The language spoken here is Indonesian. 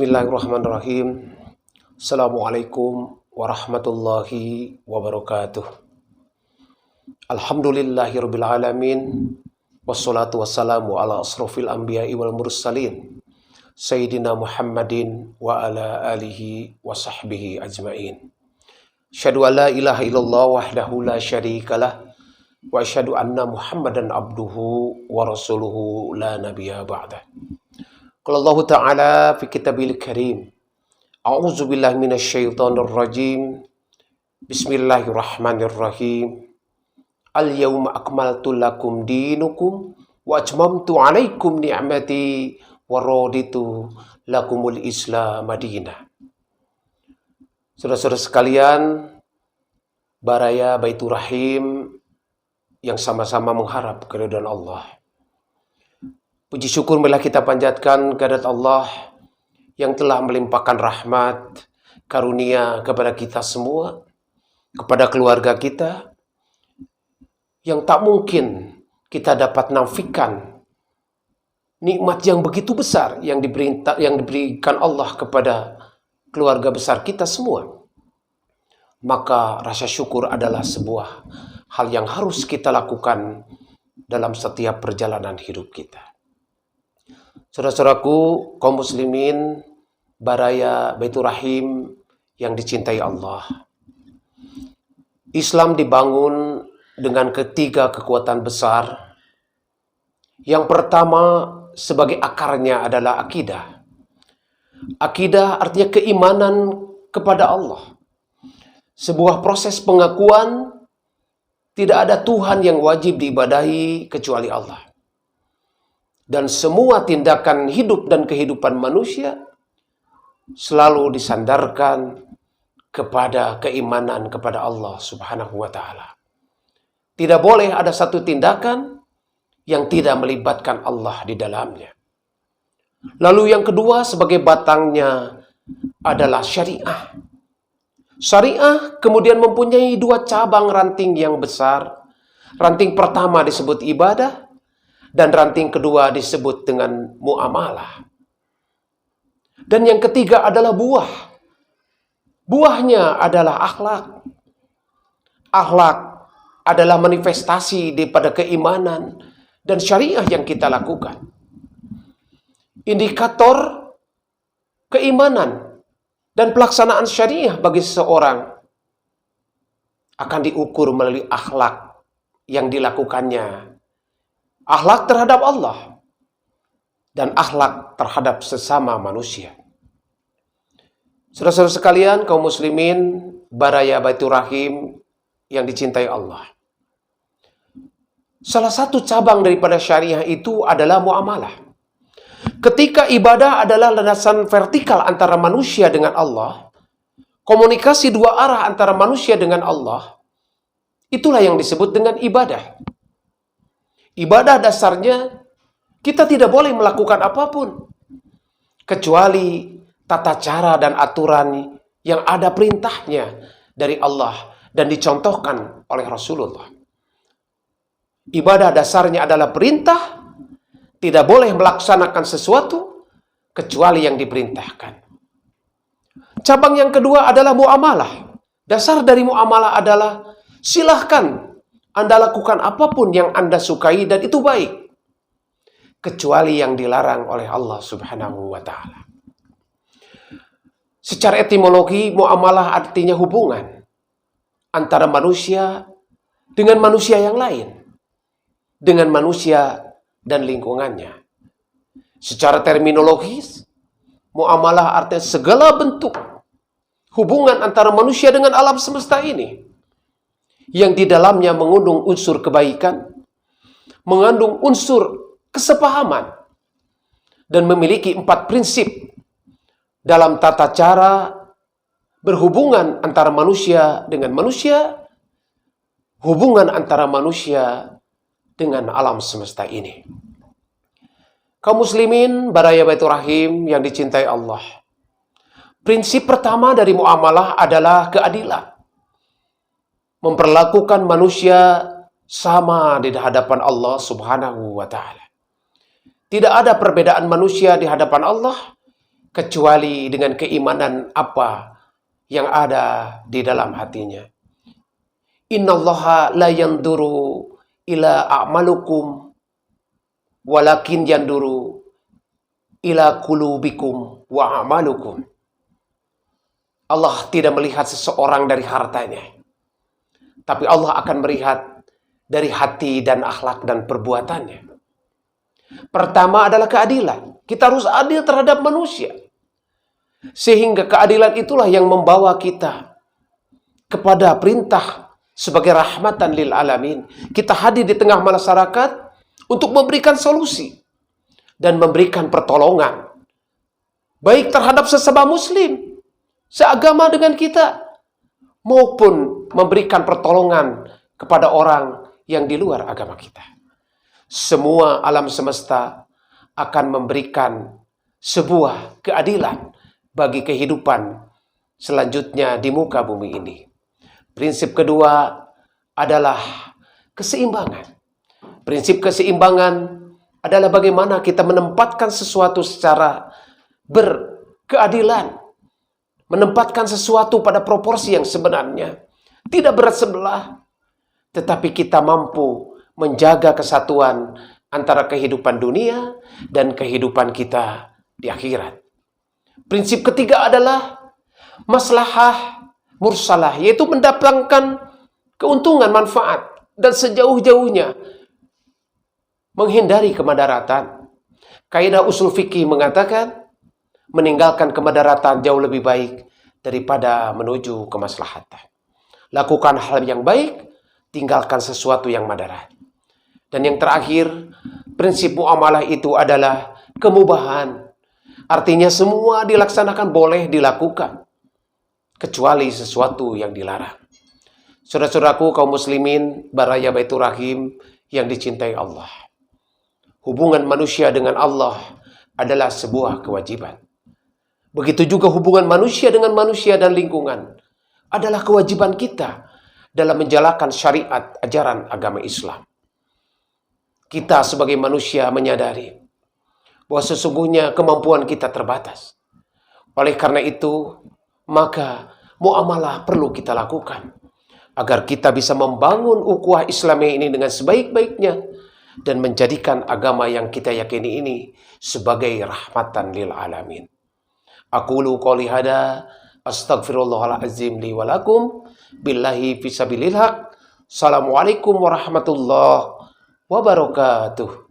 Bismillahirrahmanirrahim. Assalamualaikum warahmatullahi wabarakatuh. Alhamdulillahirabbil alamin. Wassalatu wassalamu ala asrofil anbiya'i wal mursalin. Sayyidina Muhammadin wa ala alihi wa sahbihi ajma'in. Asyhadu an la ilaha illallah wahdahu la syarikalah wa asyhadu anna Muhammadan abduhu wa rasuluhu la nabiyya ba'dah. Qala Allah Ta'ala fi kitabil karim. A'udzu billahi minasyaitonir rajim. Bismillahirrahmanirrahim. Al-yawma akmaltu lakum dinukum wa atmamtu 'alaikum ni'mati wa raditu lakumul Islam madinah. Saudara-saudara sekalian, Baraya Baitur Rahim yang sama-sama mengharap keridhaan Allah. Puji syukur marilah kita panjatkan kehadirat Allah yang telah melimpahkan rahmat, karunia kepada kita semua, kepada keluarga kita, yang tak mungkin kita dapat nafikan nikmat yang begitu besar yang diberikan Allah kepada keluarga besar kita semua. Maka rasa syukur adalah sebuah hal yang harus kita lakukan dalam setiap perjalanan hidup kita. Saudara-saudaraku, kaum muslimin, Baraya Baitur Rahim yang dicintai Allah. Islam dibangun dengan ketiga kekuatan besar. Yang pertama, sebagai akarnya adalah akidah. Akidah artinya keimanan kepada Allah. Sebuah proses pengakuan tidak ada Tuhan yang wajib diibadahi kecuali Allah. Dan semua tindakan hidup dan kehidupan manusia selalu disandarkan kepada keimanan kepada Allah Subhanahu wa Ta'ala. Tidak boleh ada satu tindakan yang tidak melibatkan Allah di dalamnya. Lalu yang kedua sebagai batangnya adalah syariah. Syariah kemudian mempunyai dua cabang ranting yang besar. Ranting pertama disebut ibadah, dan ranting kedua disebut dengan muamalah. Dan yang ketiga adalah buah. Buahnya adalah akhlak. Akhlak adalah manifestasi daripada keimanan dan syariah yang kita lakukan. Indikator keimanan dan pelaksanaan syariah bagi seseorang akan diukur melalui akhlak yang dilakukannya. Akhlak terhadap Allah dan akhlak terhadap sesama manusia. Saudara-saudara sekalian, kaum muslimin, Baraya Baitur Rahim yang dicintai Allah. Salah satu cabang daripada syariah itu adalah muamalah. Ketika ibadah adalah landasan vertikal antara manusia dengan Allah, komunikasi dua arah antara manusia dengan Allah, itulah yang disebut dengan ibadah. Ibadah dasarnya kita tidak boleh melakukan apapun kecuali tata cara dan aturan yang ada perintahnya dari Allah dan dicontohkan oleh Rasulullah. Ibadah dasarnya adalah perintah, tidak boleh melaksanakan sesuatu kecuali yang diperintahkan. Cabang yang kedua adalah muamalah. Dasar dari muamalah adalah silahkan Anda lakukan apapun yang Anda sukai dan itu baik, kecuali yang dilarang oleh Allah Subhanahu wa Ta'ala. Secara etimologi, muamalah artinya hubungan antara manusia dengan manusia yang lain, dengan manusia dan lingkungannya. Secara terminologis, muamalah artinya segala bentuk hubungan antara manusia dengan alam semesta ini, yang di dalamnya mengandung unsur kebaikan, mengandung unsur kesepahaman, dan memiliki 4 prinsip dalam tata cara berhubungan antara manusia dengan manusia, hubungan antara manusia dengan alam semesta ini. Kaum muslimin, Baraya Baitur Rahim yang dicintai Allah. Prinsip pertama dari muamalah adalah keadilan. Memperlakukan manusia sama di hadapan Allah Subhanahu wa Ta'ala. Tidak ada perbedaan manusia di hadapan Allah kecuali dengan keimanan apa yang ada di dalam hatinya. Innallaha la yanduru ila a'malukum walakin yanduru ila qulubikum wa a'malukum. Allah tidak melihat seseorang dari hartanya, tapi Allah akan melihat dari hati dan akhlak dan perbuatannya. Pertama adalah keadilan. Kita harus adil terhadap manusia. Sehingga keadilan itulah yang membawa kita kepada perintah sebagai rahmatan lil alamin. Kita hadir di tengah masyarakat untuk memberikan solusi dan memberikan pertolongan, baik terhadap sesama muslim seagama dengan kita, maupun memberikan pertolongan kepada orang yang di luar agama kita. Semua alam semesta akan memberikan sebuah keadilan bagi kehidupan selanjutnya di muka bumi ini. Prinsip kedua adalah keseimbangan. Prinsip keseimbangan adalah bagaimana kita menempatkan sesuatu secara berkeadilan, menempatkan sesuatu pada proporsi yang sebenarnya, tidak berat sebelah, tetapi kita mampu menjaga kesatuan antara kehidupan dunia dan kehidupan kita di akhirat. Prinsip ketiga adalah maslahah mursalah, yaitu mendatangkan keuntungan, manfaat, dan sejauh-jauhnya menghindari kemadaratan. Kaidah usul fikih mengatakan, meninggalkan kemadaratan jauh lebih baik daripada menuju kemaslahatan. Lakukan hal yang baik, tinggalkan sesuatu yang madarat. Dan yang terakhir, prinsip muamalah itu adalah kemubahan. Artinya semua dilaksanakan, boleh dilakukan, kecuali sesuatu yang dilarang. Saudara-saudaraku kaum muslimin, Baraya Baitur Rahim yang dicintai Allah. Hubungan manusia dengan Allah adalah sebuah kewajiban. Begitu juga hubungan manusia dengan manusia dan lingkungan adalah kewajiban kita dalam menjalankan syariat ajaran agama Islam. Kita sebagai manusia menyadari bahwa sesungguhnya kemampuan kita terbatas. Oleh karena itu, maka muamalah perlu kita lakukan agar kita bisa membangun ukhuwah Islamiyah ini dengan sebaik-baiknya dan menjadikan agama yang kita yakini ini sebagai rahmatan lil alamin. Aqulu qouli hada astaghfirullahal azim li wa lakum billahi fisabilil haq. Assalamualaikum warahmatullahi wabarakatuh.